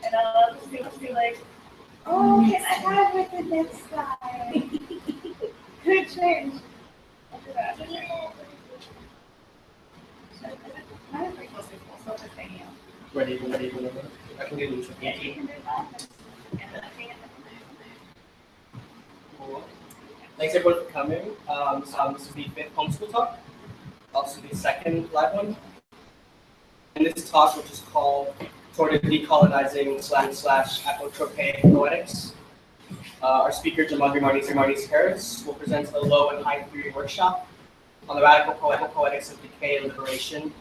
And I'll just be like, oh, can I have with the next guy? Good change. I'll do that. Mine is pretty closely full, so just hanging out. Ready. I can do this. Yeah, you can do that. And then I think Cool. Thanks everyone for coming. This is the fifth homeschool talk, also the second live one. And this talk, which is called Toward Decolonizing / Apotropaic Poetics. Our speaker, Jamandri Marnis Harris, will present a low and high theory workshop on the radical poetics of decay and liberation,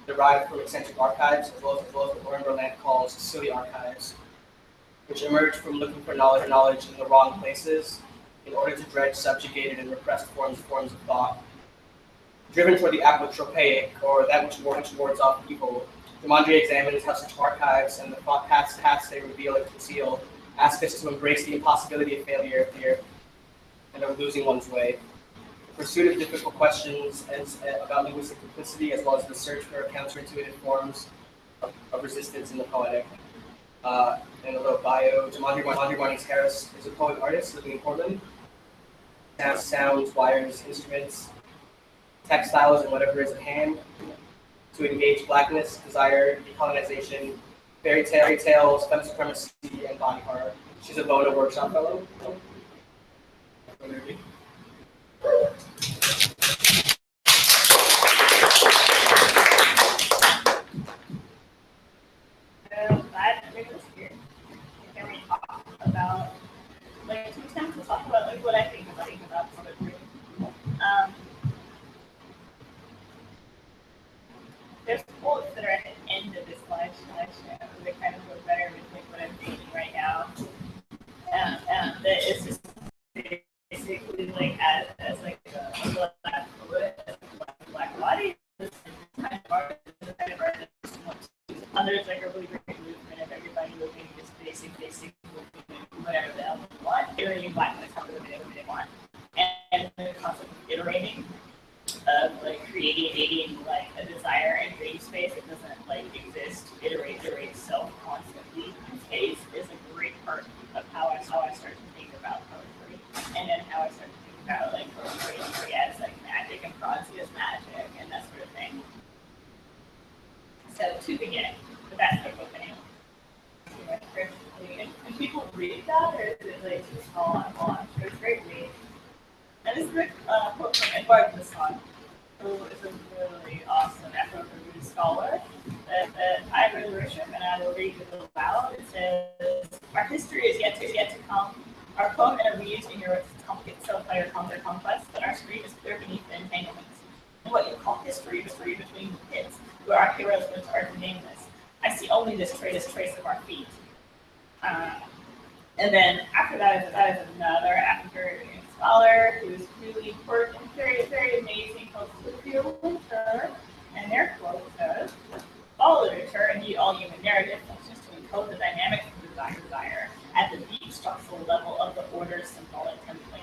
derived from eccentric archives, as well as what Lauren Berlant calls silly archives, which emerge from looking for knowledge in the wrong places in order to dredge subjugated and repressed forms of thought. Driven toward the apotropaic, or that which wards off evil, Jamandri examines how such archives and the thought paths they reveal and conceal ask us to embrace the impossibility of failure and of losing one's way. The pursuit of difficult questions about linguistic complicity, as well as the search for counterintuitive forms of resistance in the poetic. And a little bio, Jamandri Marnis Harris is a poet artist living in Portland. Sounds, wires, instruments, textiles, and whatever is at hand to engage blackness, desire, decolonization, fairy tales, femme supremacy, and body horror. She's a Bona workshop fellow. I'm glad that Rick was here. Can we talk about, like, 2 times to talk about, like, what I think about poetry. There's quotes that are at the end of this slideshow that kind of go better with like what I'm thinking right now. That is just basically like as like a black poet, black body. This kind of art is a kind of art that just wants to. There's like a really great movement of everybody moving just basic movement, whatever the hell they want. Iterating blackness however they want. And the concept of iterating. Of like creating like a desire and creative space that doesn't like exist, iterate self constantly is a great part of how I start to think about poetry, and then how I start to think about like poetry as like magic and prose as magic and that sort of thing. So to begin, but that's the book anyway. Can people read that, or is it like too small on launch? It's a great read. And this is a quote from Edward Masson, who is a really awesome Afro-Caribbean scholar that I really worship, and I will read it aloud. It says, "Our history is yet to come. Our poem interweaves in your complicate self-fire complex, but our stream is clear beneath the entanglements. And what you call history between pits, where our heroes went to earth nameless. I see only this trace of our feet." And then after that is another African scholar who's really important, very, very amazing, called Lucille Winter, and their quote says, "All literature, indeed all human narrative, functions to encode the dynamics of desire at the deep structural level of the order's symbolic template.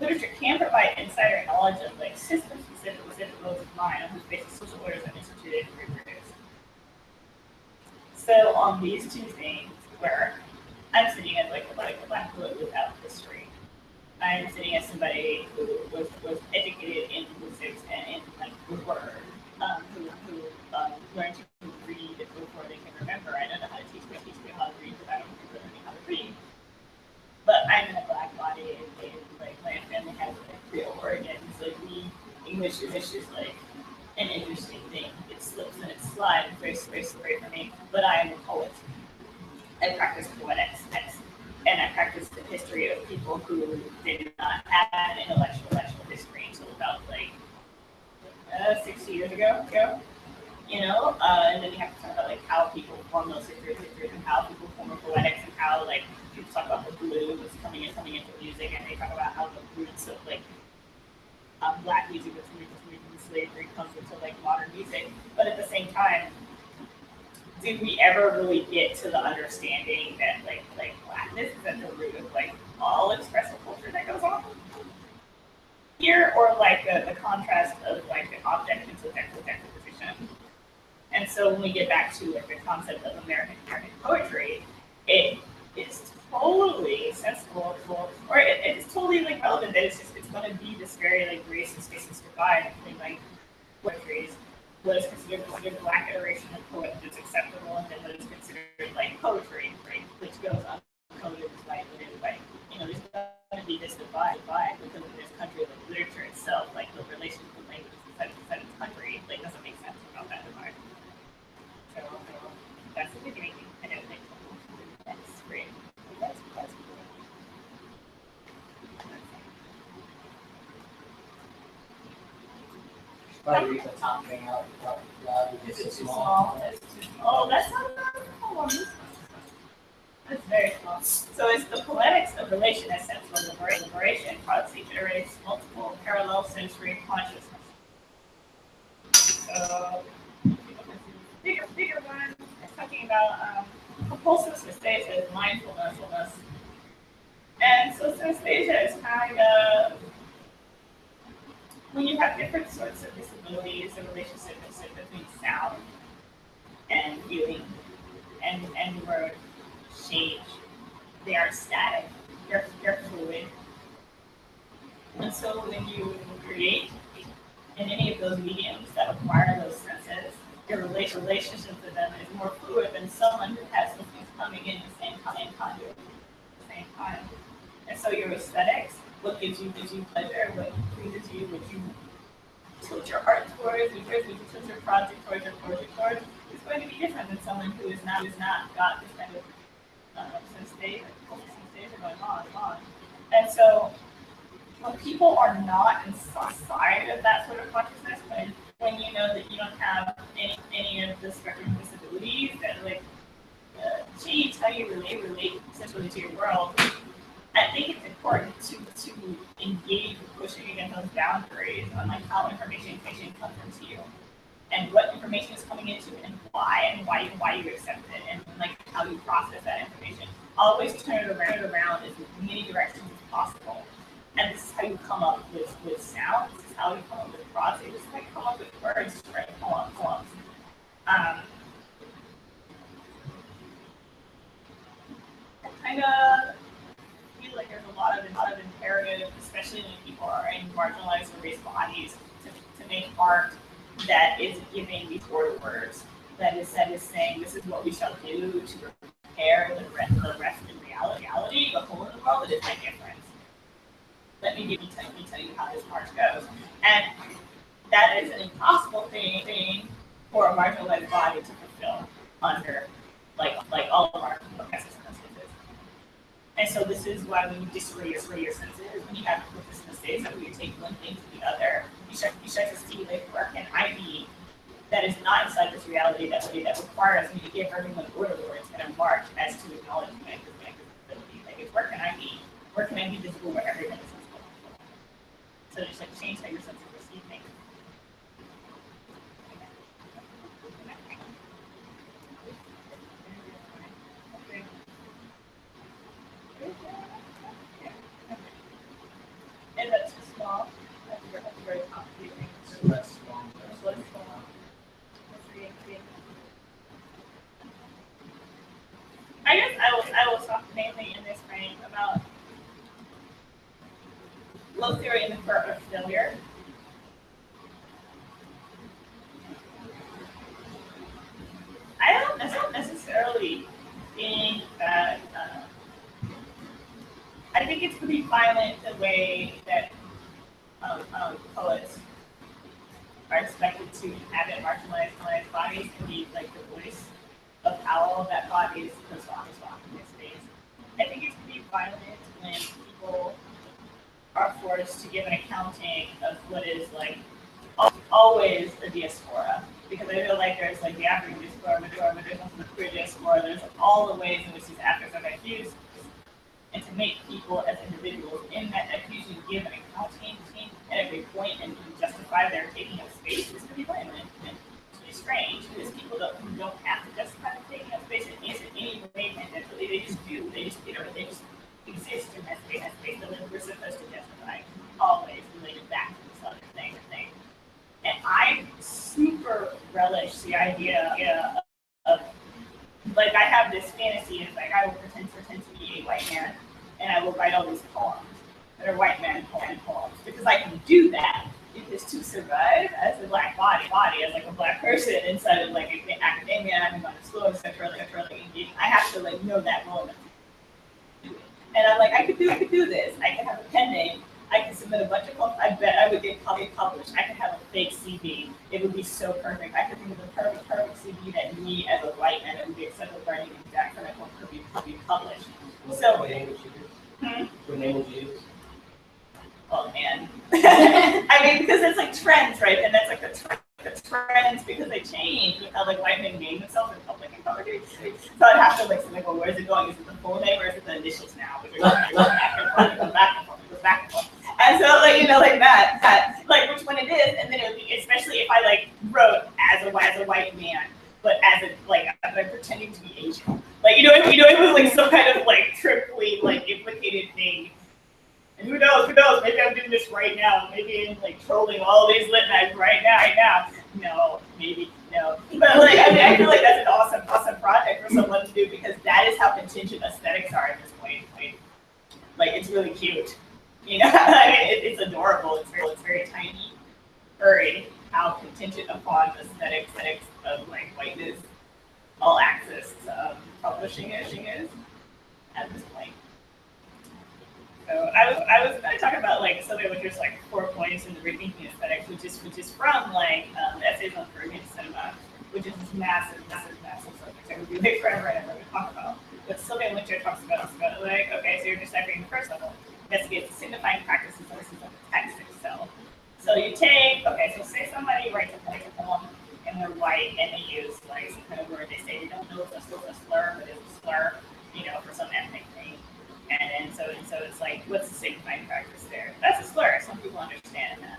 Literature can provide insight or knowledge of like system-specific modes of mind on whose basis social orders are instituted and reproduced." So on these 2 things, where I'm sitting as like a black poet without history. I'm sitting as somebody who was educated in linguistics and in like the word, who learned to read before they can remember. I don't know how to teach people how to read, but I don't remember learning how to read. But I'm in a black body, and like my family has like Creole origins. Like English is just like an interesting thing. It slips and it slides. It's very slippery for me. But I am a poet. I practice poetics, and I practice the history of people who did not have an intellectual history until about like 60 years ago. And then you have to talk about like how people form those histories, and how people form poetics, and how like people talk about the blues coming into music, and they talk about how the roots of like black music was between slavery comes into like modern music, but at the same time. Did we ever really get to the understanding that like blackness is at the root of like all expressive culture that goes on here, or like the contrast of like the object and subject position? And so when we get back to like the concept of American poetry, it is totally sensible, or it is totally like relevant that it's going to be this very like racist divide between like poetry is what is considered black iteration of poet that's acceptable, and then what is considered like poetry, right, which goes uncoded by there's going to be this divide because in this country, like literature itself, like the relationship with language inside of the country, like doesn't make sense without that divide. So that's the beginning. I don't think that's great. That's cool. Probably read the top thing out loud. Is it too small? Oh, that's not one. That's very small. So it's the poetics of relation as central liberation. Prodigy generates multiple parallel sensory consciousness. So bigger one. It's talking about compulsive synesthesia, mindfulness. And so synesthesia is kind of when you have different sorts of disabilities, the relationship between sound and feeling and word change. They are static. They're fluid. And so when you create in any of those mediums that acquire those senses, your relationship with them is more fluid than someone who has something coming in the same conduit at the same time. And so your aesthetics, what gives you pleasure, what pleases you, what you tilt your heart towards, what you tilt your project towards, is going to be different than someone who is not got this kind of sensation going on. And so when people are not inside of that sort of consciousness, when you know that you don't have any of the spectrum of disabilities that like change how you relate essentially to your world, I think it's important to engage with pushing against those boundaries on like how information comes into you, and what information is coming into and why you accept it, and like how you process that information. Always turn it around as many directions as possible. And this is how you come up with sound. This is how you come up with prosody. This is how you come up with words to write poems. I kind of feel like there's a lot of imperative, especially when people are in marginalized or raised bodies, to make art that is giving these words, that is saying this is what we shall do to prepare the rest in reality, the whole of the world. It is my difference. Let me tell you how this march goes. And that is an impossible thing for a marginalized body to fulfill under like all of our oppressive senses. And so this is why when you disarray your senses, when you have this stage that you take one thing to the other, you start to see like where can I be that is not inside this reality that requires me to give everyone order words and a march as to acknowledging my visibility. Like where can I be? Where can I be visible where everyone is? So just like change how your sense of perceiving. Is that too small? That's very complicated. Less small. Less small. I guess I will talk mainly in this frame about low theory in the court of failure. I don't necessarily think that. I think it's pretty violent the way that poets are expected to inhabit marginalized bodies and be like the voice of how that body is supposed to respond in this space. I think it's pretty violent when people are forced to give an accounting of what is like always a diaspora. Because I feel like there's like the African diaspora, but there's also the queer diaspora, there's all the ways in which these actors are diffused. And to make people as individuals in that diffusion give an accounting at every point and justify their taking up space is pretty violent. And it's really strange because people who don't have to justify them taking up space in any way tangentially, they just do. They just exist in that space that we're supposed to justify, always related back to this other thing. And I super relish the idea like I have this fantasy. It's like I will pretend to be a white man, and I will write all these poems that are white man poems because I can do that. Because to survive as a black body, as like a black person inside of like academia, I'm going to school, etc. I have to like know that role. And I'm like, I could do this. I could have a pen name. I could submit a bunch of poems. I bet I would get published. I could have a fake CV. It would be so perfect. I could think of the perfect CV that me as a white man that would be accepted for any exact kind of poem could be published. So, what name would you use? What name would you use? Oh man. I mean, because it's like trends, right? And that's like the trends because they change with how like white men name themselves in public and poetry. So I'd have to like say, like, well, where's it going? Is it the full name or is it the initials now? Which are back and forth, it goes back and forth, it goes back and forth. And so like like that, like which one it is, and then it would be especially if I like wrote as a white man, but as a like I'm pretending to be Asian. Like it was like some kind of like triply like implicated thing. And who knows, maybe I'm doing this right now. Maybe I'm like trolling all these lit mags right now. No, maybe, no. But like, I mean, I feel like that's an awesome project for someone to do because that is how contingent aesthetics are at this point. Like it's really cute. You know, I mean, it's adorable. It's very tiny, furry, how contingent upon aesthetics of like whiteness, all access publishing is at this point. So I was going to talk about like something which is like 4 points in the rethinking aesthetics, which is from like essays on Peruvian cinema, which is this massive subject that would be like forever and ever to talk about. But Sylvia Winter talks about like, okay, so you're deciphering the first level, investigate the signifying practices of the text itself. So you take, okay, so say somebody writes a poem and they're white and they use like some kind of word they say they don't know if it's a slur, but it's a slur, for some ethnic thing. And so it's like, what's the signifying practice there? That's a slur. Some people understand that.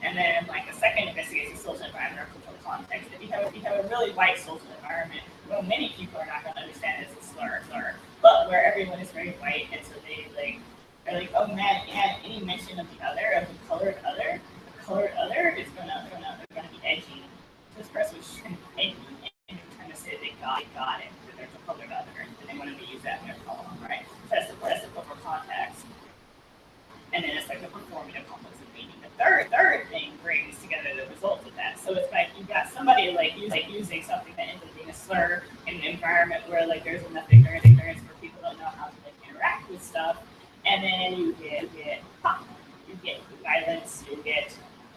And then like a second investigates the social environment or cultural context. If you have a really white social environment, well, many people are not going to understand it's a slur. But where everyone is very white, and so they're like, oh man, yeah, any mention of the other, of the colored other is gonna be edgy. This person was trying to be edgy and trying to say they got it, that there's a colored other, and they want to use that in their poem, right? So that's the cultural context. And then it's like the performative complex of meaning. The third thing brings together the results of that. So it's like you've got somebody like using something that ends up being a slur in an environment where like there's enough ignorance where people don't know how to like interact with stuff. And then you get violence, you get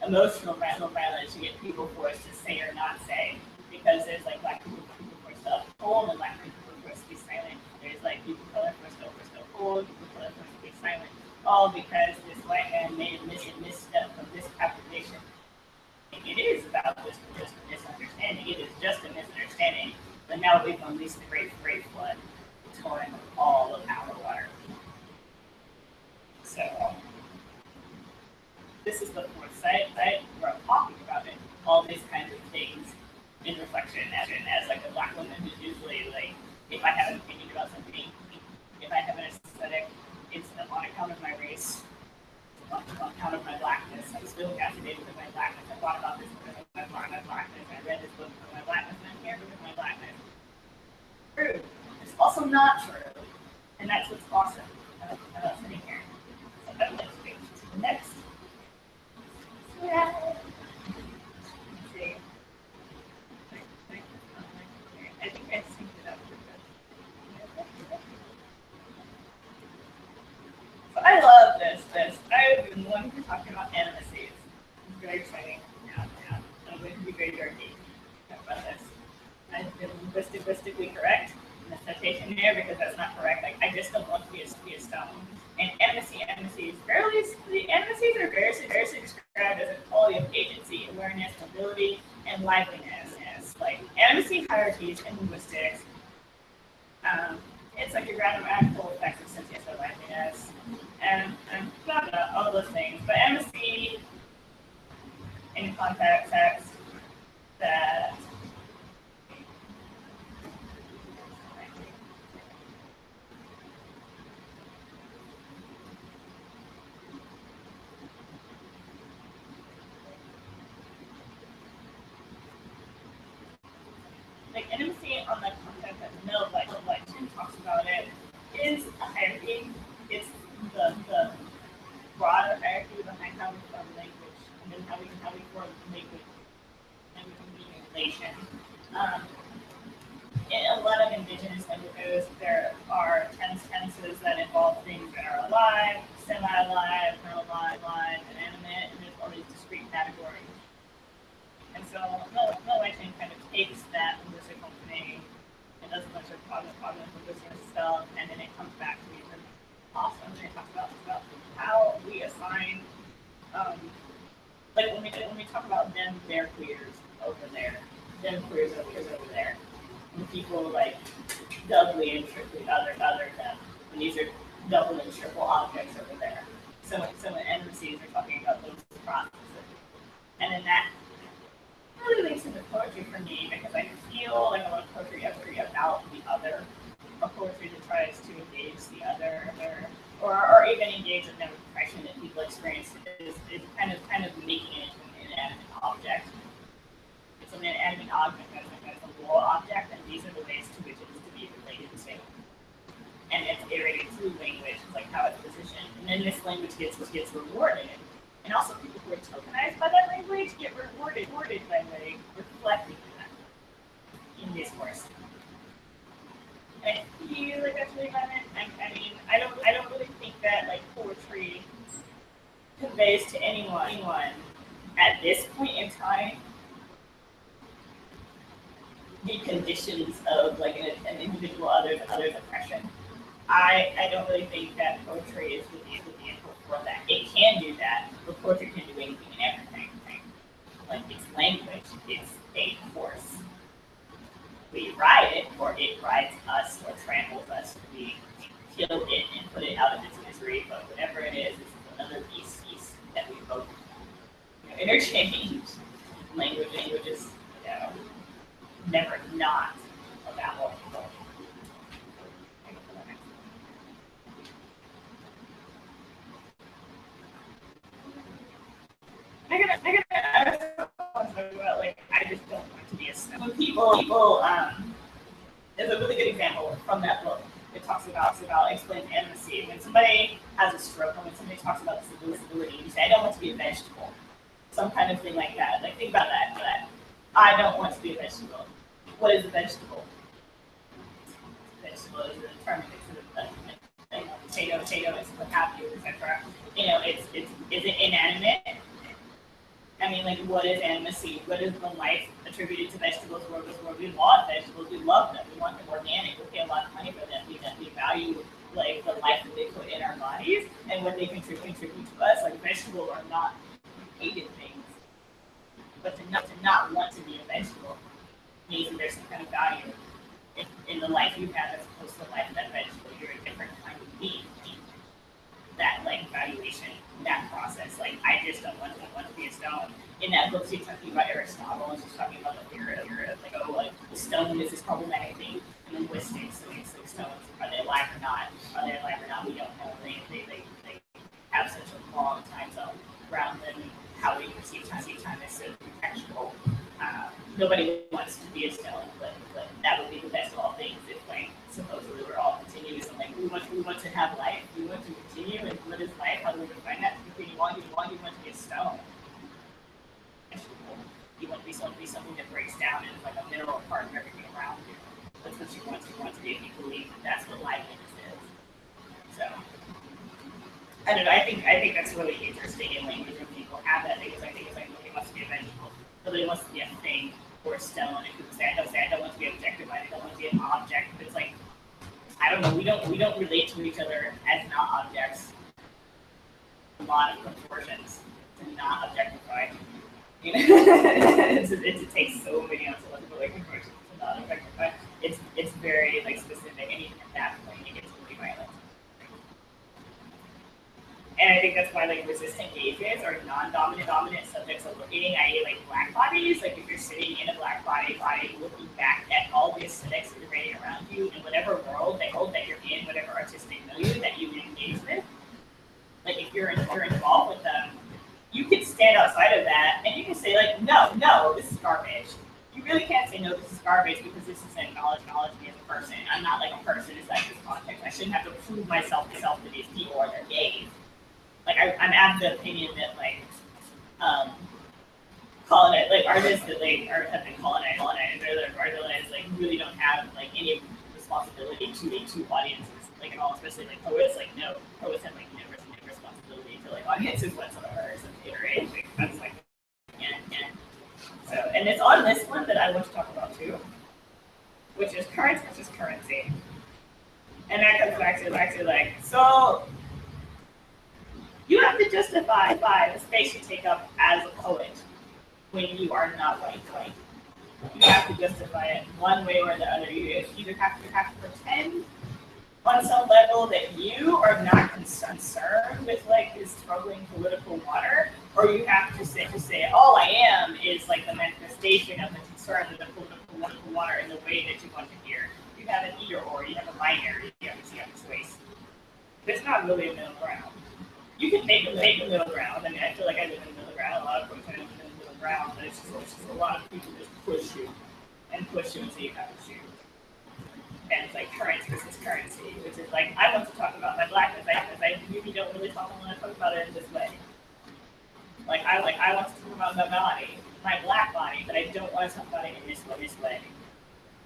emotional violence, you get people forced to say or not say. Because there's like black people forced to uphold and black people forced to be silent. There's like people of color forced to uphold, people of color forced to be silent. All because this white man made a misstep of this calculation. It is about just a misunderstanding. It is just a misunderstanding. But now we've unleashed the great flood, touring all of our water. So this is the fourth site where I'm talking about it. All these kinds of things in reflection as like a black woman who's usually like, if I have an opinion about something, if I have an aesthetic, it's on account of my race, on account of my blackness. I was feeling fascinated with my blackness. I thought about this because of my blackness. I read this book because of my blackness, and I'm here because of my blackness. True. It's also not true. And that's what's awesome about sitting here. So that next page. Next. Yeah. Let's see. I think I synced it up with this. So I love this. I've been wanting to talk about animacies. It's very exciting. Yeah. I'm going to be very dirty about this. I've been linguistically correct in the citation here because that's not correct. Like, I just don't want to be a stone. And animacies are variously described as a quality of agency, awareness, mobility, and liveliness. Like animacy hierarchies in linguistics. It's like your grammatical effects of sentience or liveliness, and blah blah, all those things. But animacy in context that like intimacy on the content middle election talks about it, is a hierarchy. It's the broader hierarchy behind how we form language, and then how we form language communication. In a lot of indigenous languages, there are tenses that involve things that are alive, semi-alive, non-alive, inanimate, and there's all these discrete categories. And so Milligan kind of takes that linguistic opening and does a bunch of cognitive linguistic stuff, and then it comes back to these awesome. And it talks about how we assign, like when we talk about them, their queers over there, them queers over there. And people like doubly and triply other them. And these are double and triple objects over there. So in NMCs we're talking about those processes. And then that really links into poetry for me because I feel like a lot of poetry about the other. A poetry that tries to engage the other or even engage with the oppression that people experience is kind of making it into an inanimate object. It's an inanimate object that's a raw object, and these are the ways to which it is to be related to. And it's iterated through language, like how it's positioned. And then this language gets rewarded. And also people who are tokenized by that language get rewarded by like reflecting that in discourse. And I feel like that's really relevant. I mean, I don't really think that like poetry conveys to anyone at this point in time the conditions of like an individual other's oppression. I don't really think that poetry is the input for that. It can do that, but poetry can do anything and everything. Like it's language, it's a force. We ride it, or it rides us, or tramples us. We kill it and put it out of its misery. But whatever it is another piece that we both interchange. Language is never not about what we both. I just don't want to be a snow. When people, there's a really good example from that book. It talks about explains animacy. When somebody has a stroke, or when somebody talks about disability, you say, I don't want to be a vegetable. Some kind of thing like that. Like, think about that. I don't want to be a vegetable. What is a vegetable? Vegetable is a term potato, it's what have you, etc. Is it inanimate? I mean, like, what is animacy? What is the life attributed to vegetables? Where we love vegetables, we love them. We want them organic. We pay a lot of money for them. We value like the life that they put in our bodies and what they contribute to us. Like vegetables are not hated things, but to not want to be a vegetable means that there's some kind of value in the life you have as opposed to the life of that vegetable. You're a different kind of being. That like valuation, that process. Like I just don't want to be a stone. In that book, she's talking about Aristotle, and she's talking about the theory of like, oh, like the stone is this problematic thing in linguistics. So it's like stones, are they alive or not? Are they alive or not? We don't know. They have such a long time zone around them. How we perceive time is so contextual. Nobody wants to be a stone, but that would be the best of all things if like supposedly we're all continuous and like we want to have life, we want to continue, and what is life? How do we define that? If you want to be a stone. You want to be something that breaks down and is like a mineral part of everything around you. That's what you want to be if you believe that's what liveliness is. So I don't know, I think that's really interesting in language when people have that because I think it's like nobody wants to be a vegetable. Nobody wants to be a thing or a stone. And people say I don't want to be objectified, I don't want to be an object. But it's like I don't know, we don't relate to each other as not objects. A lot of proportions to not objectify. It takes so many ontological like proportions to not objectify. It's very like specific, and even at that point it gets really violent. And I think that's why like resistant gazes or non-dominant subjects of looking, i.e. like black bodies, like if you're sitting in a black body looking back at all the aesthetics that are radiating around you in whatever world that you're in, whatever artistic milieu that you engage with, like if you're involved with them, you can stand outside of that and you can say like, no, this is garbage. You really can't say no, this is garbage because this isn't acknowledge me as a person. I'm not like a person inside this context. I shouldn't have to prove myself to these people or their gaze. Like I'm at the opinion that like like artists that like have been colonized or marginalized like really don't have like any responsibility to audiences like at all, especially like poets. Like no, poets have like no responsibility to like audiences whatsoever. So theater, like, that's like yeah. So and it's on this one that I want to talk about too, which is currency versus currency. And that comes back to like so you have to justify the space you take up as a poet when you are not white. You have to justify it one way or the other. You either have to pretend on some level that you are not concerned with like this troubling political water, or you have to say all I am is like the manifestation of the concern of the political water in the way that you want to hear. You have an either or, you have a binary, you have a choice. There's not really a middle ground. You can make a middle ground. I mean, I feel like I live in the middle ground. A lot of folks live in the middle ground, but it's just a lot of people just push you until you have to shoot. And it's like currency versus currency, which is like I want to talk about my blackness. I really don't really want to talk about it in this way. I want to talk about my body, my black body, but I don't want to talk about it in this way.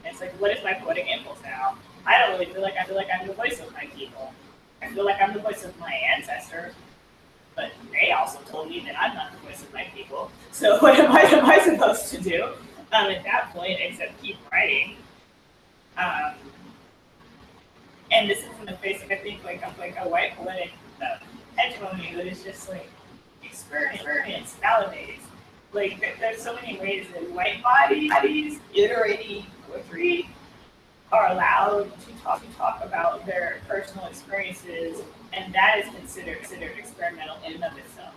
And it's like, what is my poetic impulse now? I don't really feel like I'm the voice of my people. I feel like I'm the voice of my ancestors, but they also told me that I'm not the voice of my people. So what am I supposed to do at that point except keep writing? And this is in the face of, I think, like a white poetic hegemony that is just like experience validates. Like there's so many ways that white bodies iterating poetry are allowed to talk about their personal experiences, and that is considered experimental in and of itself.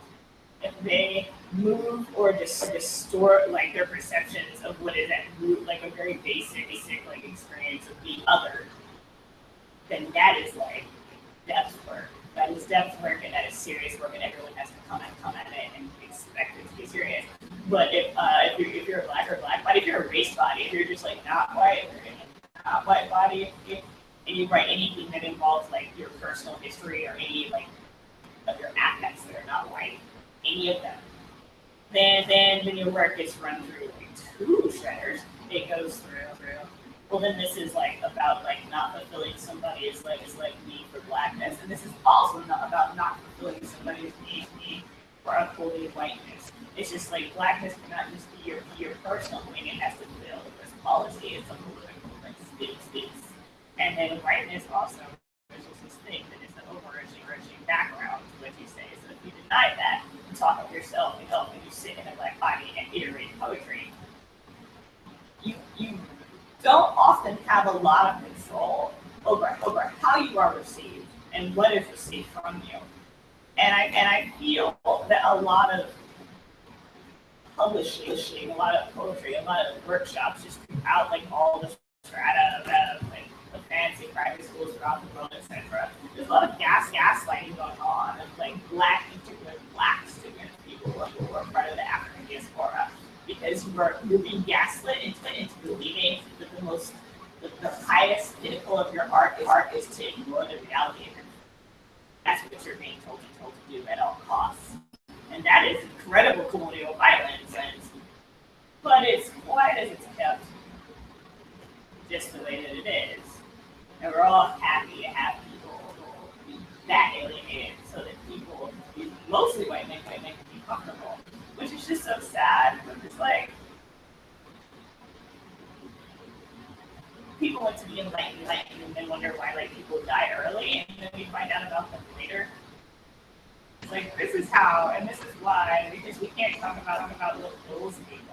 If they move or distort like their perceptions of what is at root, like a very basic like experience of being other, then that is like depth work. That is depth work, and that is serious work, and everyone has to come at it and expect it to be serious. But if you're a black body, if you're a race body, if you're just like not white body, and you write anything that involves like your personal history or any like of your affects that are not white, any of them, then your work gets run through like two shredders. It goes through. Well, then this is like about like not fulfilling somebody's like need for blackness, and this is also not about not fulfilling somebody's need for upholding whiteness. It's just like blackness cannot just be your personal thing; it has to fulfill this policy. It's a political like space. And then whiteness also is just this thing that is the overarching background to what you say. So if you deny that, you talk of yourself and you sit in a black body and iterate poetry, you don't often have a lot of control over how you are received and what is received from you. And I feel that a lot of publishing, a lot of poetry, a lot of workshops just throughout like all the strata of like the fancy private schools throughout the world, etc. There's a lot of gaslighting going on of like black students, people who are part of the African diaspora, because you're being gaslit into believing that the highest pinnacle of your art is to ignore the reality of your. That's what you're being told to do at all costs, and that is incredible colonial violence. But it's quiet as it's kept, just the way that it is, and we're all happy to have people that alienated, so that people, mostly white men, can be comfortable, which is just so sad. Because it's like people want to be enlightened, and then wonder why like people die early, and then we find out about them later. It's like this is how, and this is why, because we can't talk about what kills people.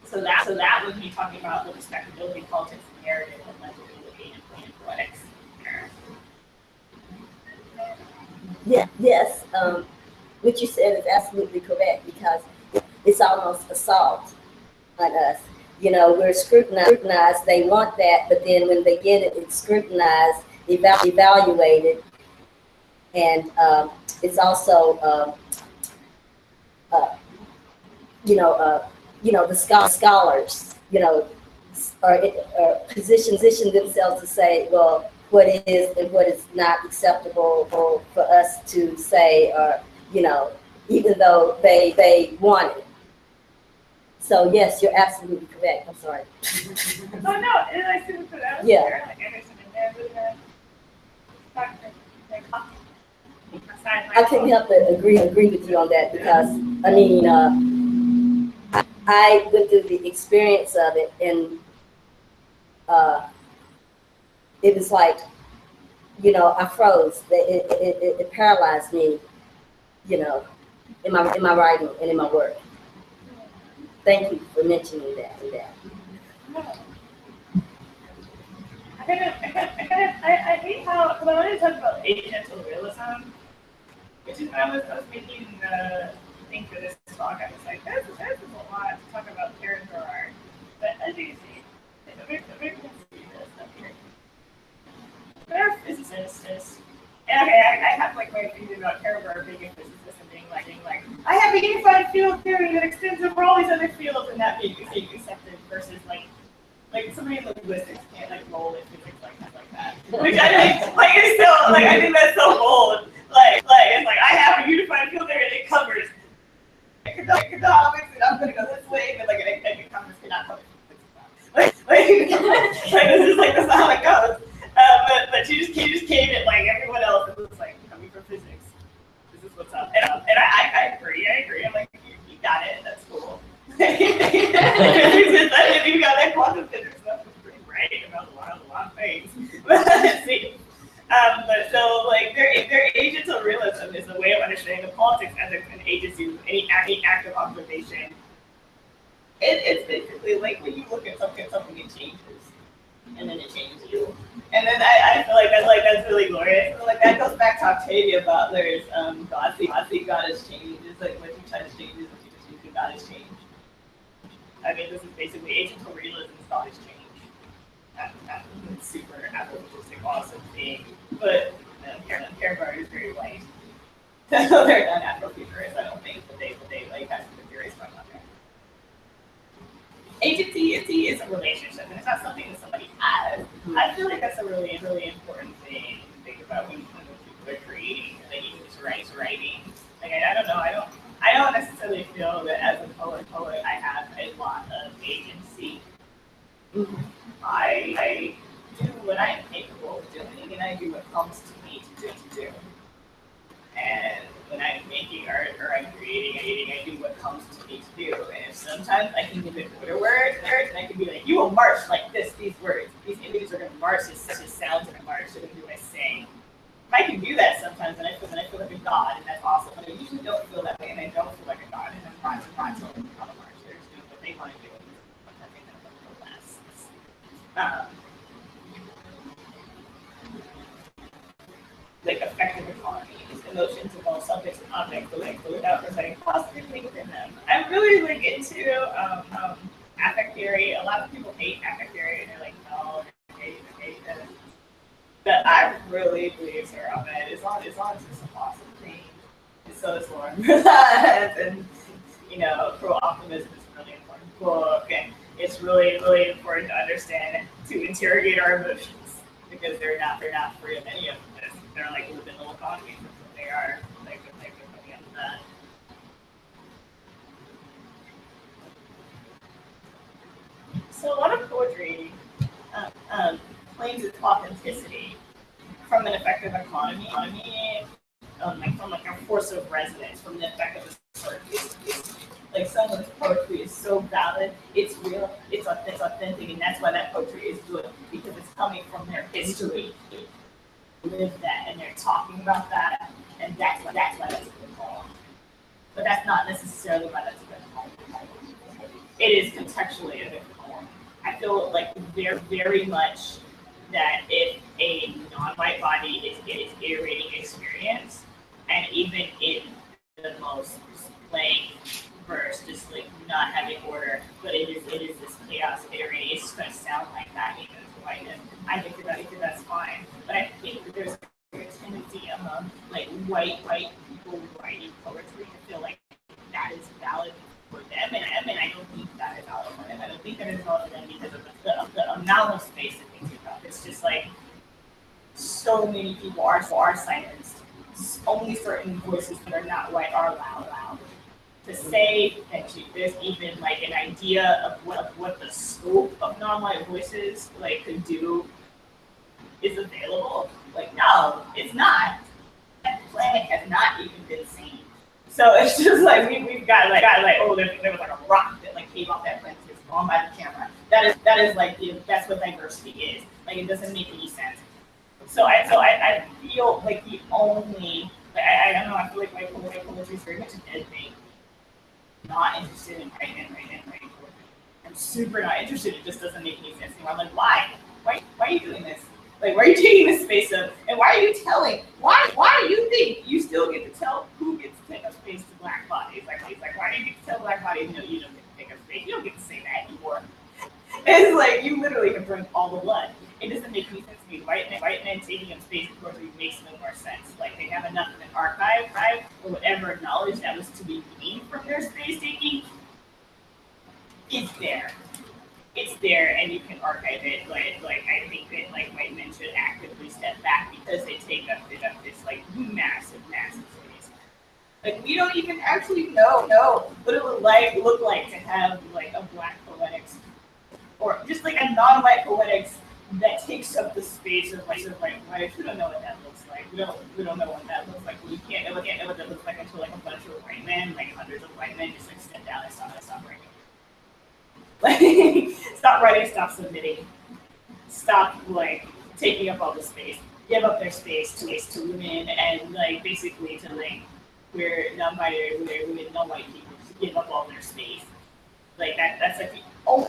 So that would be talking about the respectability, politics, narrative, and legibility, and poetics. Yeah, yes. What you said is absolutely correct, because it's almost assault on us. You know, we're scrutinized. They want that, but then when they get it, it's scrutinized, evaluated, and it's also the scholars, or position themselves to say, well, what is and what is not acceptable for us to say, or even though they want it. So yes, you're absolutely correct. I'm sorry. Oh no, and I see what that was Yeah. there, like Anderson and then I couldn't help but agree with you on that, because I mean, I went through the experience of it, and it was like, I froze. It paralyzed me, in my writing and in my work. Thank you for mentioning that. I hate how, because I wanted to talk about agental realism, which is when I was making the thing for this talk, I was like, this is a lot to talk about character art. But as you can see, maybe we can see this up here. There are physicists. And okay, I have like my opinion about character art being a physicist and being like, I have a unified field theory that extends over all these other fields, and that being accepted versus like somebody in linguistics can't like roll in physics like that. Which I think it's so I think that's so bold. It's like I have a unified field theory that covers economics, and I'm gonna go this way, but an economist cannot cover physics. This is that's not how it goes. But you just came in like everyone else, and was like, coming from physics. This is what's up. And I agree. I'm like, you got it. That's cool. I didn't even got that quantum physics stuff. Was pretty right about a lot of things. But so their agental realism is a way of understanding the politics as an agency, any act of observation. It's basically like when you look at something it changes, and then it changes you. And then I feel like that's really glorious. So that goes back to Octavia Butler's God is change. It's like when you touch changes, when you just God is change. I mean, this is basically agental realism, God is change. That's super apoplectic, awesome thing. But Kierkegaard is very white. So they're not Afrofuturists, I don't think, but they have some theories going on there. Agency is a relationship, and it's not something that somebody has. I feel like that's a really, really important thing to think about when people are creating, and even just writing. I don't know, I don't necessarily feel that as a poet I have a lot of agency. I do what I am capable of doing, and I do what comes to me to do. And when I'm making art or I'm creating, I do what comes to me to do. And if sometimes I can give it order words, and I can be like, you will march like this, these words. These images are going to march, this sounds like a march, they're going to do what I say. I can do that sometimes, and I feel like a god, and that's awesome. But I usually don't feel that way, and I don't feel like a god, and I'm not telling them how to march. They're just doing what they want to do, and sometimes they kind of go less. Effective economies, emotions involve subjects and objects, but without presenting positively within them. I'm really into affect theory. A lot of people hate affect theory, and they're like, no, hate this. But I really believe Sarah Ahmed, as long as it's a awesome thing, it's so is Lauren. And Cruel Optimism is a really important book, and it's really, really important to understand, to interrogate our emotions, because they're not free of any of this. They're like liminal economies. That's what they are. They're coming up with that. So a lot of poetry claims its authenticity from an effective economy, from a force of resonance, from the effect of the poetry. Like someone's poetry is so valid, it's real, it's authentic, and that's why that poetry is good, because it's coming from their history. They live that, and they're talking about that, and that's why that's a good poem. But that's not necessarily why that's a good poem. It is contextually a good poem. I feel like very, very much that if a non-white body is iterating experience, and even in the most plain verse, just not having order, but it is this chaos iterating, it's just gonna sound like that because it's whiteness. I think that's fine. But I think that there's a tendency among white people writing poetry to feel like that is valid for them, and phenomenal space to think about. It's just like so many people are silenced. Only certain voices that are not white are allowed. To say that there's even like an idea of what the scope of non-white voices like could do is available. Like, no, it's not. That planet has not even been seen. So it's just like we've got like oh there was like a rock that like came off that planet. It's gone by the camera. That is like that's what diversity is. Like it doesn't make any sense. So I feel like the only I don't know, I feel like my poetry is very much a dead thing. Not interested in writing poetry. I'm super not interested. It just doesn't make any sense anymore. I'm like, why? Why are you doing this? Like, why are you taking this space up? And why are you telling? Why do you think you still get to tell who gets to take up space to black bodies? Like, it's like, why do you get to tell black bodies, no, you don't get to take up space? You don't get to say that anymore. It's like, you literally have drunk all the blood. It doesn't make any sense to me. White men taking up space in poetry makes no more sense. Like, they have enough of an archive, or whatever knowledge that was to be gained from their space taking. It's there. It's there, and you can archive it. Like I think that like white men should actively step back because they take up this like massive space. Like we don't even actually know what it would look like to have like a black poetics or just like a non-white poetics that takes up the space of white. We don't know what that looks like. We don't know what that looks like. We can't know what that looks like until like a bunch of white men, like hundreds of white men, just like step down and stop writing. Like, stop writing, stop submitting, stop like taking up all the space, give up their space to women and like basically to like queer, non-binary women, non-white people, just give up all their space. Like that's like the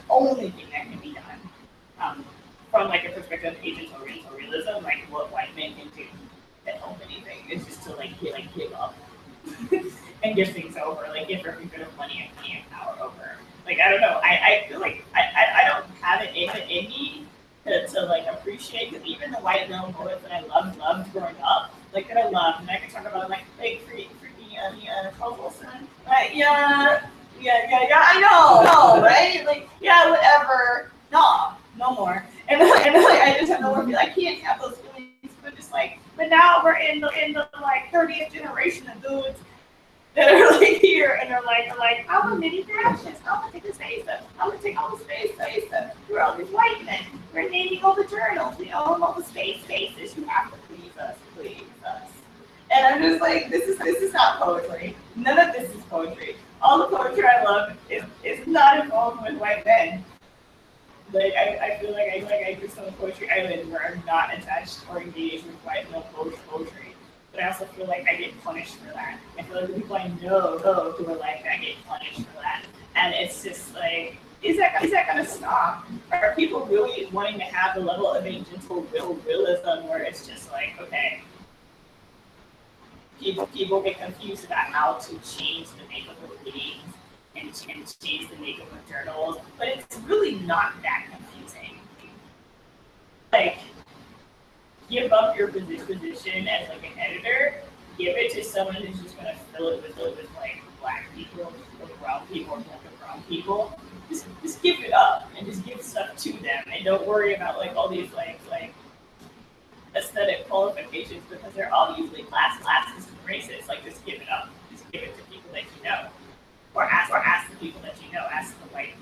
only thing that can be done from like a perspective of agental realism, like what white men can do to help anything is just to like give up and give things over, like give every bit of money and power over. Like I don't know, I feel like I don't have it in me to like appreciate, because even the white male poets that I loved growing up, like that I loved, and I can talk about like freaking Charles Wilson, right? Yeah, I know, right? Like yeah, whatever, no more, and like I just have no more feeling. I can't have those feelings, but just like, but now we're in the like 30th generation of dudes that are like here and they're like, I'm a mini fascist. I'm gonna take the space up. I'm gonna take all the space up. We're all these white men. We're naming all the journals. We own all the spaces. You have to please us. And I'm just like, this is not poetry. None of this is poetry. All the poetry I love is not involved with white men. Like I feel like I do some poetry island where I'm not attached or engaged with white male poetry. But I also feel like I get punished for that. I feel like the people I know who are like that get punished for that. And it's just like, is that gonna stop? Are people really wanting to have the level of agental realism where it's just like, okay, people get confused about how to change the makeup of readings and change the makeup of journals, but it's really not that confusing. Like, give up your position as like an editor, give it to someone who's just gonna fill it with like black people or brown people or black and brown people. Just give it up and just give stuff to them, and don't worry about like all these like aesthetic qualifications, because they're all usually classist and racist. Like just give it up. Just give it to people that you know. Or ask the people that you know, ask the white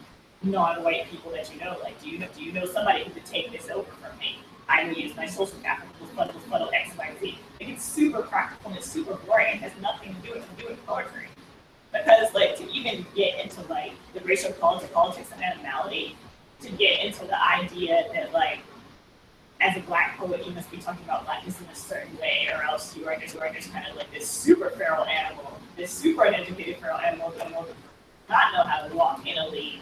non-white people that you know, like do you know somebody who could take this over from me? I will use my social capital to funnel X, Y, Z. Like it's super practical and it's super boring. It has nothing to do with poetry. Because like to even get into like the racial politics and animality, to get into the idea that like as a black poet you must be talking about blackness in a certain way, or else you are just kind of like this super feral animal, this super uneducated feral animal that will not know how to walk in a lead.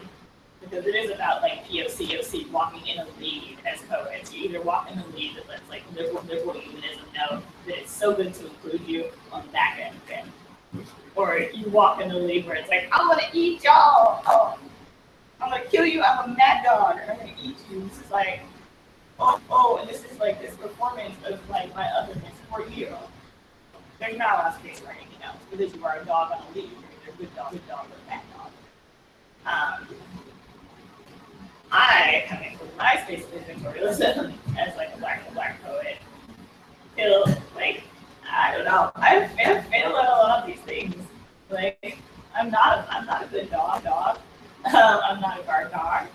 Because it is about like POC walking in a lead as poets. You either walk in a lead that lets like liberal humanism know that it's so good to include you on that end of it, or you walk in a lead where it's like, I'm gonna eat y'all. Oh, I'm gonna kill you. I'm a mad dog. I'm gonna eat you. This is like, oh, and this is like this performance of like my otherness for you. There's not a lot of space for anything else because you are a dog on a lead. You're either a good dog, or a bad dog. I, coming from my space of pictorialism as like a black poet, feel like, I don't know, I fail at a lot of these things. Like, I'm not a good dog. I'm not a guard dog.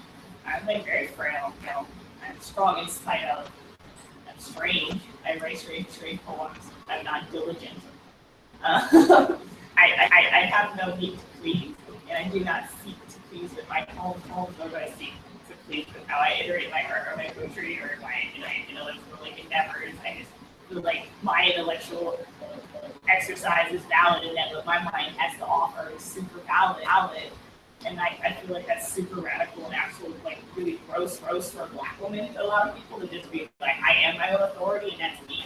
I'm like very frail. You know, I'm strong in spite of. I'm strange. I write strange poems. I'm not diligent. I have no need to please, and I do not seek to please with my poems, nor do I seek to please with how I iterate my art or my poetry or my intellectual like endeavors. I just feel like my intellectual exercise is valid and that what my mind has to offer is super valid. And I feel like that's super radical and absolutely like really gross for a black woman to a lot of people to just be like, I am my own authority and that's me.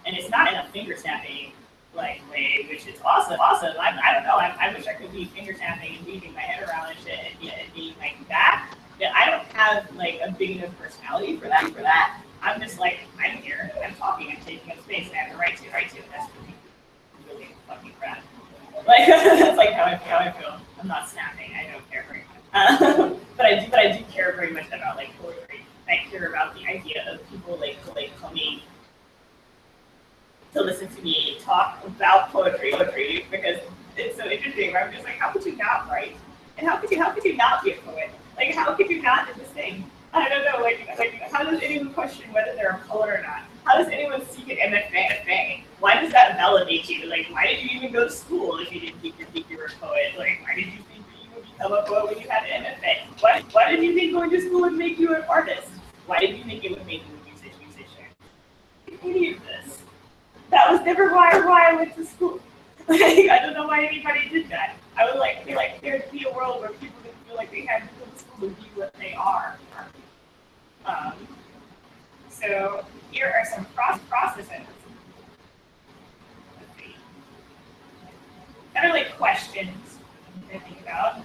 And it's not in a finger snapping like way, which is awesome. I don't know. I wish I could be finger snapping and weaving my head around and shit and being like that. But I don't have like a big enough personality for that. I'm just like, I'm here, I'm talking, I'm taking up space, I have the right to. That's really fucking crap. Like that's like how I feel. I'm not snapping. I don't care very much. But I do care very much about like poetry. I care about the idea of people like coming to listen to me talk about poetry because it's so interesting. Where I'm just like, how could you not write? And how could you not be a poet? Like, how could you not do this thing? I don't know. Like, how does anyone question whether they're a poet or not? How does anyone seek an MFA? Why does that validate you? Like, why did you even go to school if you didn't think you were a poet? Like, why did you think that you would become a poet when you had an MFA? Why did you think going to school would make you an artist? Why did you think it would make you a musician? Any of this. That was never why I went to school. Like, I don't know why anybody did that. I would feel like there'd be a world where people didn't feel like they had to go to school to be what they are. So here are some processes. Let's see. Kind of like questions to think about.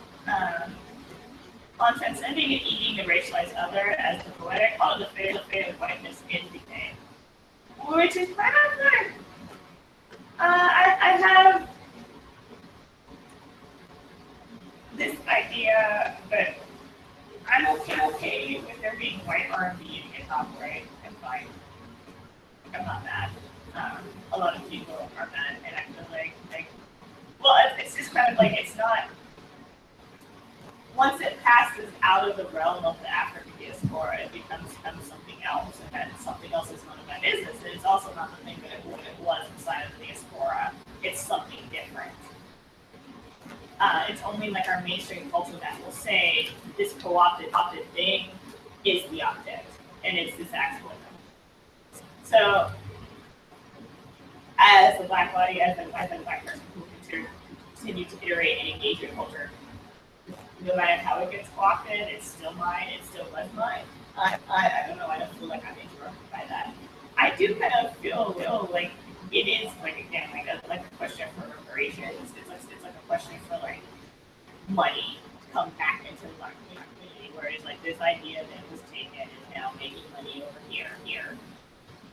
On transcending and eating the racialized other as the poetic, all of the fate of whiteness in decay. Which is kind of good. I have this idea that I'm okay with there being white R&B and hip hop, right? I'm fine. I'm not mad. A lot of people are mad, and I feel like, well, it's just kind of like it's not. Once it passes out of the realm of the African diaspora, it becomes something else, and then something else is none of my business. And it's also not the thing that it was inside of the diaspora. It's something different. It's only like our mainstream culture that will say this co-opted thing is the object, and it's this actual. So, as a black body, as a black person who continue to iterate and engage in culture, no matter how it gets co-opted, it's still mine. It still was mine. I don't know. I don't feel like I'm interrupted by that. I do kind of feel like it is like again like a question for reparations. It's like a question for like money to come back into the black community, whereas like this idea that was taken is now making money over here.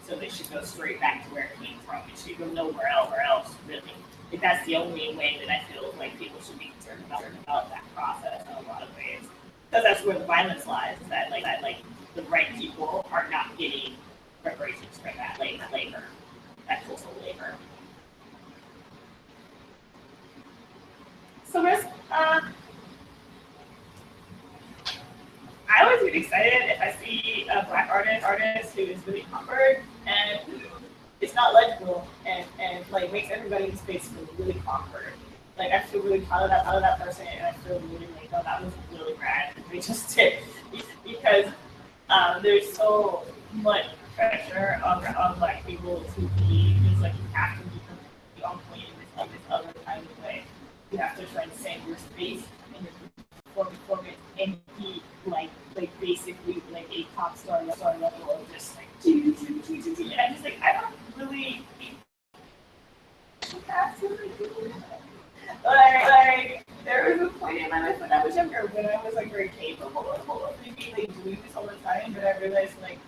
So they should go straight back to where it came from. It should go nowhere else really. Like that's the only way that I feel like people should be concerned about that process in a lot of ways. Because that's where the violence lies, is that like the right people are not getting reparations for that labor, that cultural labor. So risk, I always get excited if I see a black artist who is really conquered and who it's not legible and like makes everybody in space feel really conquered. Like I feel really proud of that person, and I feel really like, oh, that was really rad. They just did because there's so much pressure on black people to be just like you have to be completely on point in this other kind of way. You have to transcend your space and your performance and be like basically like a pop star level of just like and I'm just like I don't really have to like there was a point in my life when I was younger when I was like very capable of maybe like doing this all the time, but I realized like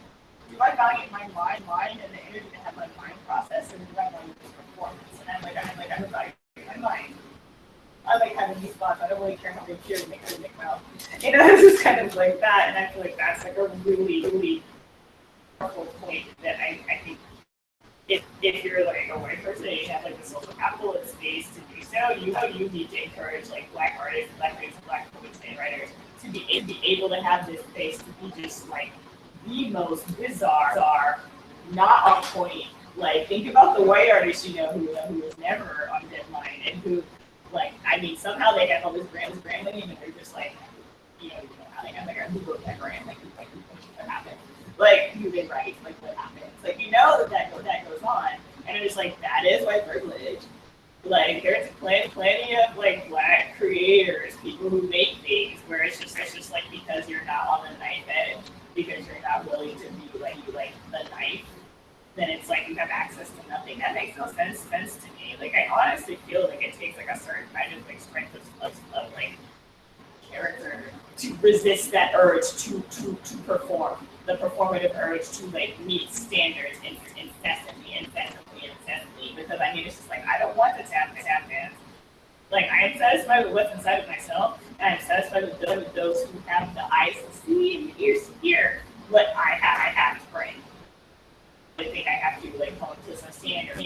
do I value my mind and the energy to have my mind process, and do I value this performance? And I'm like I value my mind. I like having these thoughts. I don't really care how they appear to make well. You know, it's just kind of like that, and I feel like that's like a really, really powerful point that I think if you're like a white person and you have like the social capital and space to do so, you need to encourage like Black artists, Black writers, Black poets and writers to be able to have this space to be just like the most bizarre, not on point. Like, think about the white artists you know who was never on deadline and who, like, I mean, somehow they have all this branding and they're just like, you know how they have like a Google that brand, like what happened, like who they write, like what happens, like you know that goes on, and it's like that is white privilege. Like there's plenty of like Black creators, people who make things where it's just like because you're not on the knife edge, because you're not willing to be like the knife, then it's like you have access to nothing. That makes no sense to me. Like I honestly feel like it takes like a certain kind of like strength of like character to resist that urge to perform, the performative urge to like meet standards incessantly, because I mean it's just like I don't want to tap dance. Like I am satisfied with what's inside of myself, and I'm satisfied with those who have the eyes to see and the ears to hear what I have to bring. I think I have to like come to some standard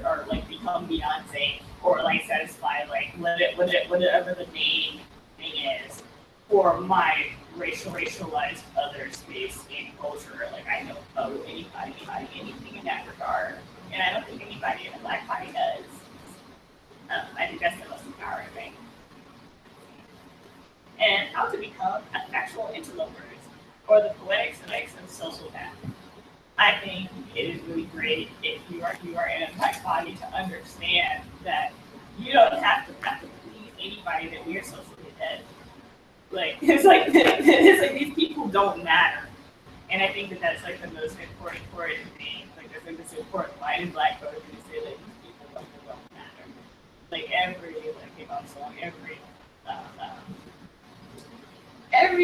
or like become Beyonce or like satisfy like whatever the main thing is for my racialized other space in culture. Like I don't owe anybody anything in that regard, and I don't think anybody in the Black body does. I think that's the most empowering thing. And how to become actual interlopers or the poetics and social path. I think it is really great if you are in a Black body to understand that you don't have to please anybody that we are socially dead. Like it's like these people don't matter, and I think that's like the most important thing. Like I think it's important line in Black poetry to say that these people don't matter. Like every like hip hop song, every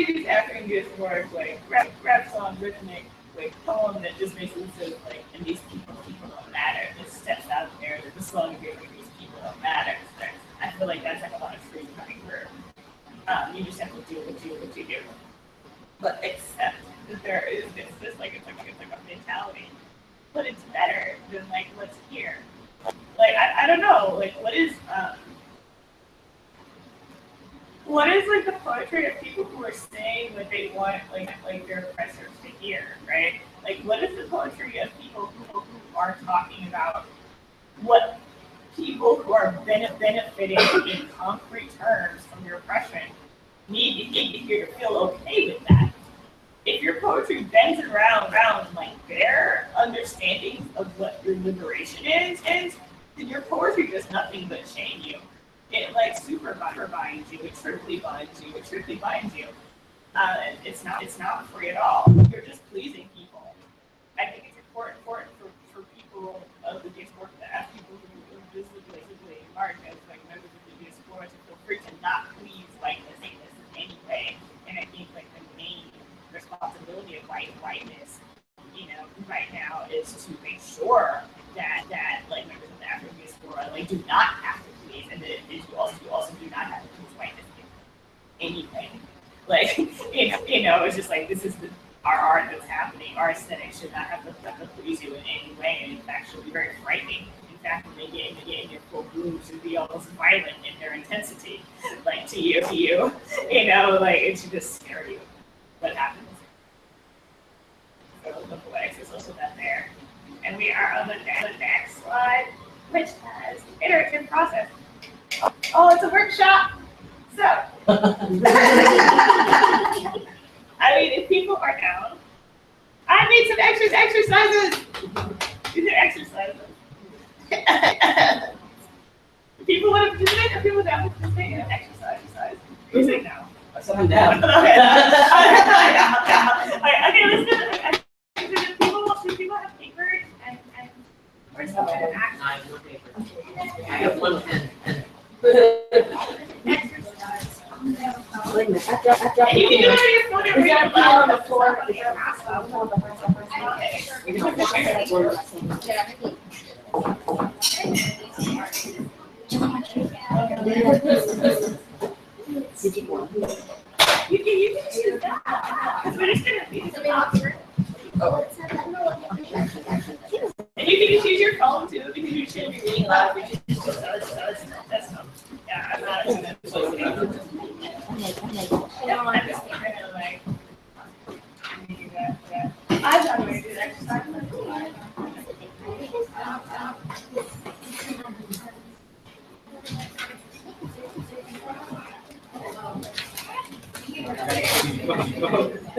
just African good word like rap song, rhythmic. Like poem that just basically says like, and these people don't matter. This steps out of there. The song is like these people don't matter. So I feel like that's like a lot of free coming through. You just have to do what you do. But accept that there is this like it's like a mentality. But it's better than like what's here. Like I don't know. Like what is like the poetry of people who are saying what they want like their oppressors to hear, right? Like what is the poetry of people who are talking about what people who are benefiting in concrete terms from your oppression need to hear to feel okay with that? If your poetry bends around like their understandings of what your liberation is, then your poetry does nothing but shame you. It like super binds you. It triply binds you. It's not free at all. You're just pleasing people. I think it's important for people of the diaspora to ask people who are visibly marginalized, like members of the diaspora, to feel free to not please whiteness in any way. And I think like the main responsibility of whiteness, you know, right now is to make sure that like members of the African diaspora like do not have to please, and that you also do not have to please whiteness in anything. Like you know, it's just like this is our art that's happening. Our aesthetic should not have to please you in any way, and in fact should be very frightening. In fact, when they get in their full bloom, should be almost violent in their intensity, like to you, you know, like it should just scare you. What happens? So the poetics is also that there, and we are on the next slide, which has iterative process. Oh, it's a workshop. So, I mean, if people are down, I made some exercises. These are exercises. If people want to participate, if people down to participate in an exercise, you say no. I said I'm down. Okay, let's do it. Do people have papers and or something? I have no paper. I have one pen. Exercise. Wait a minute, I dropped And you can do it. it on your phone. Is there a pen on the floor? Did you want? You can choose that. Because we're just gonna be awkward. Oh. And you can choose your phone too, because you shouldn't be reading loud. Which is just that's yeah, I'm not. No, I'm just gonna like. Do that. I've done way good exercise.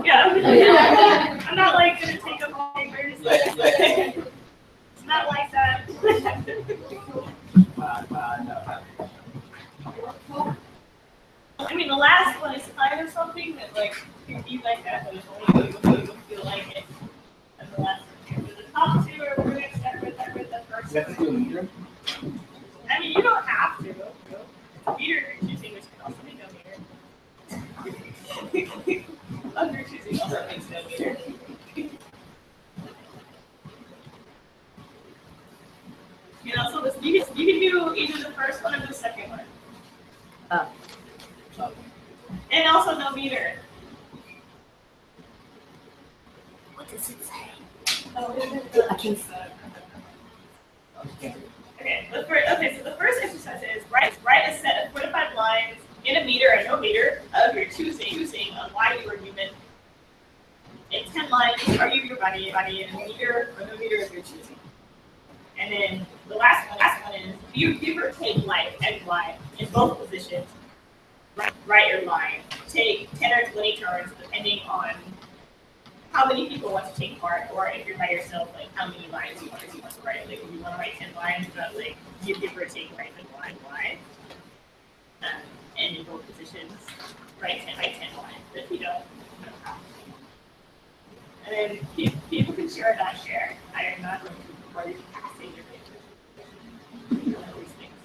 Yeah. I'm not like gonna take up all papers. It's not like that. I mean, the last one is kind of something that, like, you like that, but it's only you feel like it. And the last one, the top two are we're gonna start with the first You have to do a meter? I mean, you don't have to. Meter choosing, which can also make no meter. Under choosing also makes no meter. You know, so this, you can do either the first one or the second one. And also no meter. What does it say? Oh, I can't see. Okay, so the first exercise is write a set of 4 to 5 lines in a meter or no meter of your choosing on why you were human. In 10 lines, argue your body in a meter or no meter of your choosing. And then the last one is you give or take life and why in both positions. Write your line. Take 10 or 20 turns depending on how many people want to take part, or if you're by yourself, like how many lines you want to write. Like if you want to write 10 lines, but like you give or take write the line. And in both positions, write 10 lines. But if you don't have to. And then people can share or not share. I am not going to require you to say your papers. These things.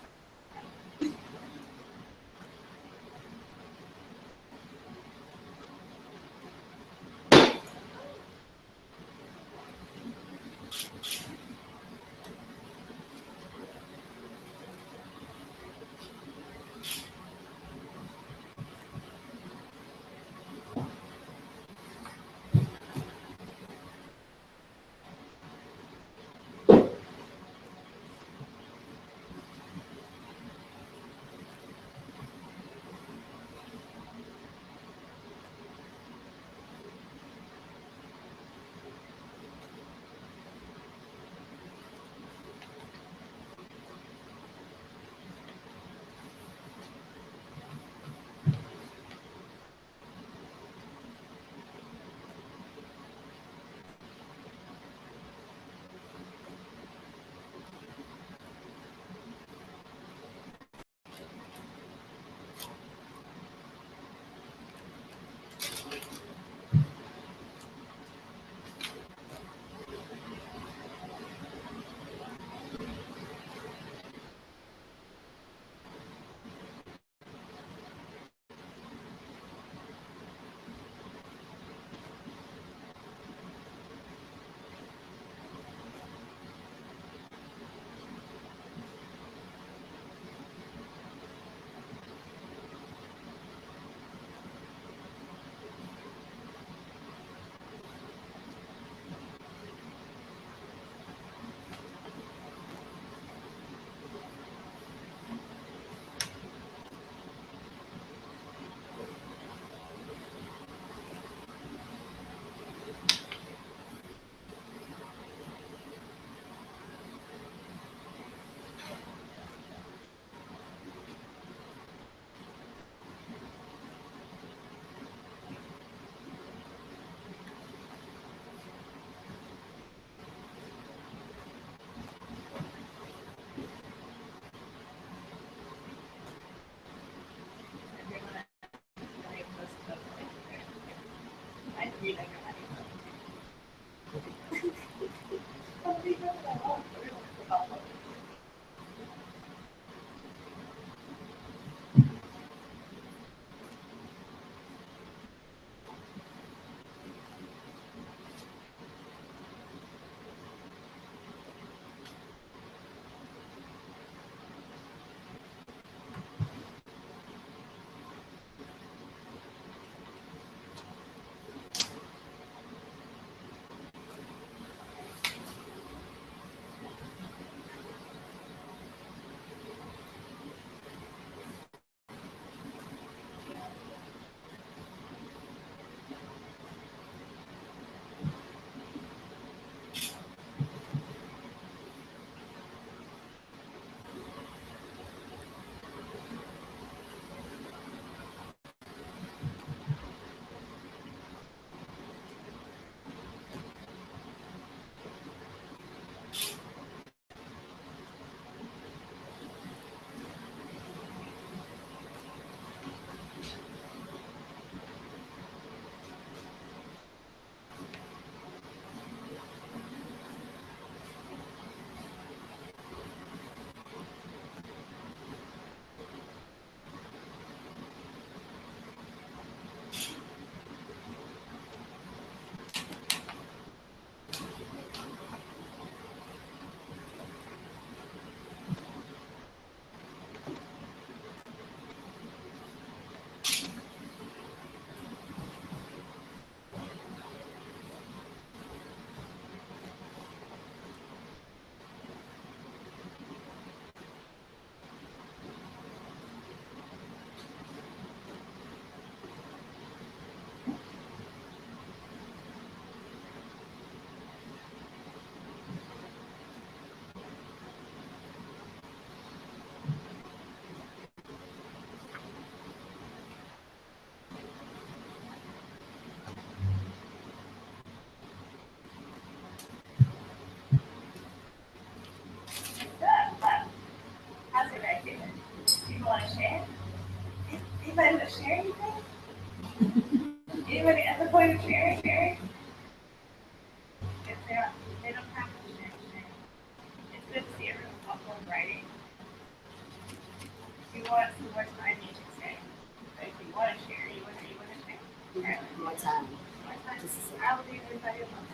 I'll be everybody a month.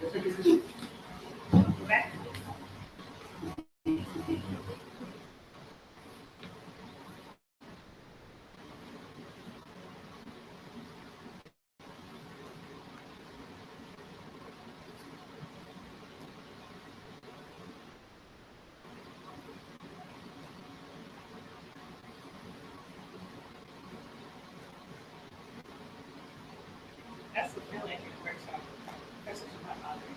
Okay. That's the feeling in the workshop. That's what you're not bothering.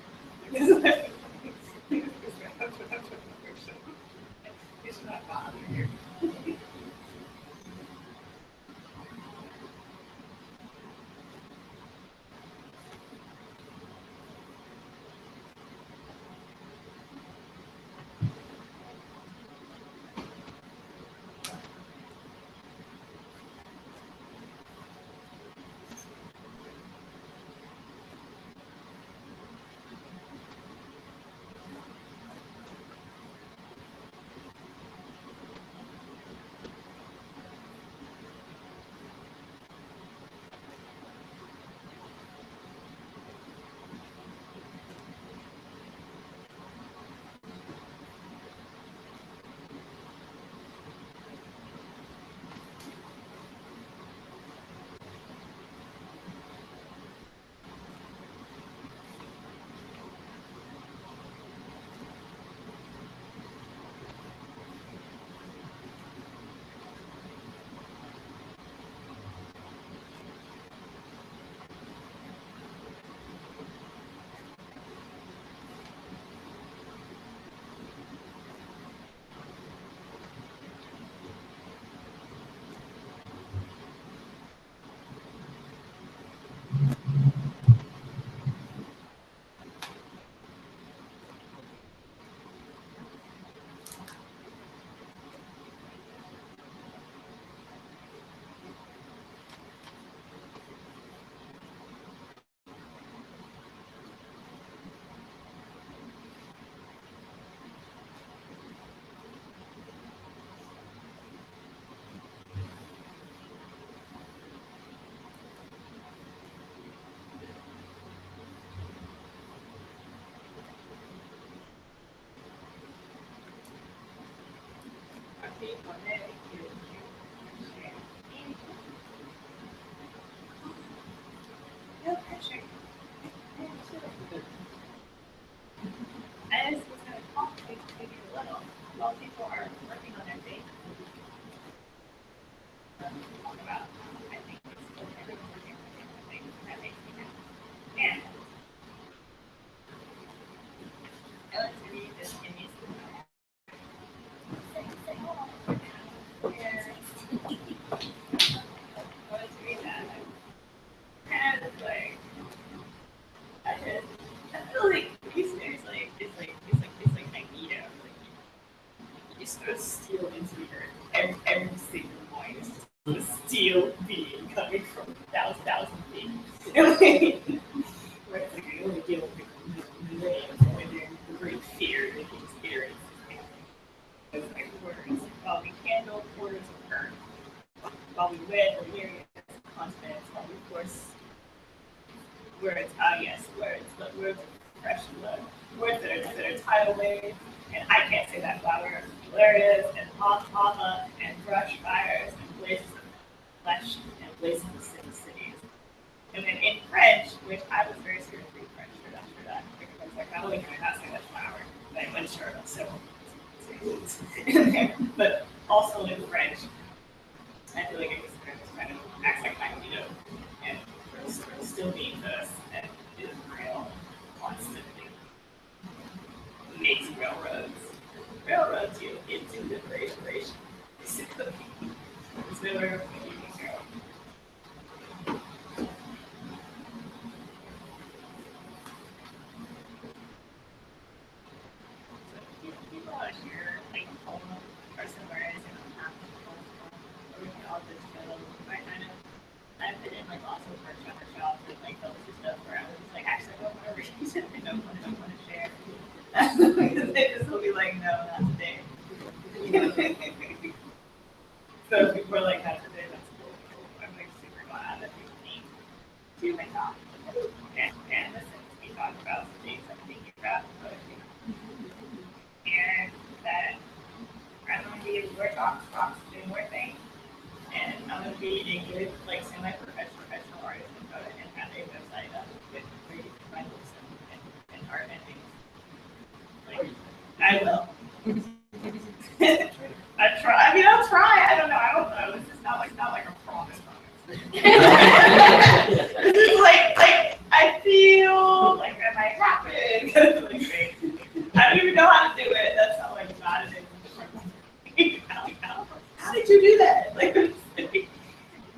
It's not bothering you. And it's going to complicate things a little. While people are working on their things, talk about, I think it's everyone's working on different things, and that makes me happy. And I like to read this in these I like to read that. And it's like, I feel like these days, it's like Magneto. Like, you just throw steel into the earth. Every single point is just a steel beam coming from thousand feet. And like, where it's like you only deal with the names when they're the great fear that he experiences. It's like words. While we candle quarters of earth, while we wed the myriad continents, while we force words, yes, words, but words of fresh blood, words that are tidal waves, and I can't say that flower, hilarious, and lava, and brush fires, and blazes of flesh, and blazes of cities. And then in French, which I was very scared to read French for that, because I was like, not only can I not say that flower, but I went sure of several in there, but also in French, I feel like it just kind of acts like Magneto, and still being this, and is real constantly. Makes railroads you into liberation, basically. There's nowhere you can go. So people out here, like home or somewhere, is in a half or we can all just go. I've been in like lots of workshops and like fellowship stuff where I was just like, actually, I don't want to read it. I don't want to share. They just will be like, no, not today. So people are like, not today, that's cool. I'm like super glad that people need to my talk. good, like semi-professional artists and go and have a website up with where you can find books and art and things. Like, I will. I'll try. I don't know. This is not like a promise. This is like I feel like that might happen. I don't even know how to do it. That's how like bad it is. How did you do that? Like,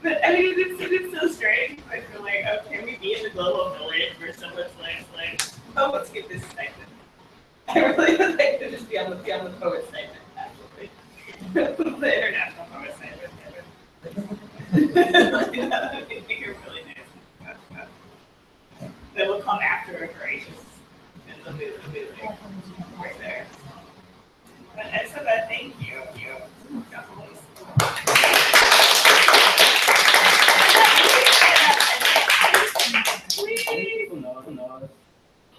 but I mean, it's so strange. I feel like, okay, we be in the global village where someone's like, oh, let's get this segment. I really would like to just be on the poet segment, actually. The international poet segment. That would be really nice. That will come after a gracious and the movie right there. But I said that, thank you.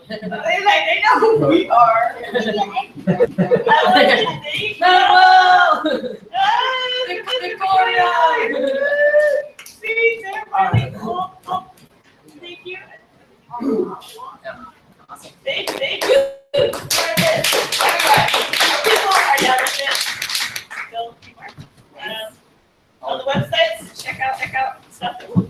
They know who we are. I love it. No! Victoria! See, they're really cool. Thank you. Awesome. Thank you. People are down with it. Still, on the websites, check out stuff that we'll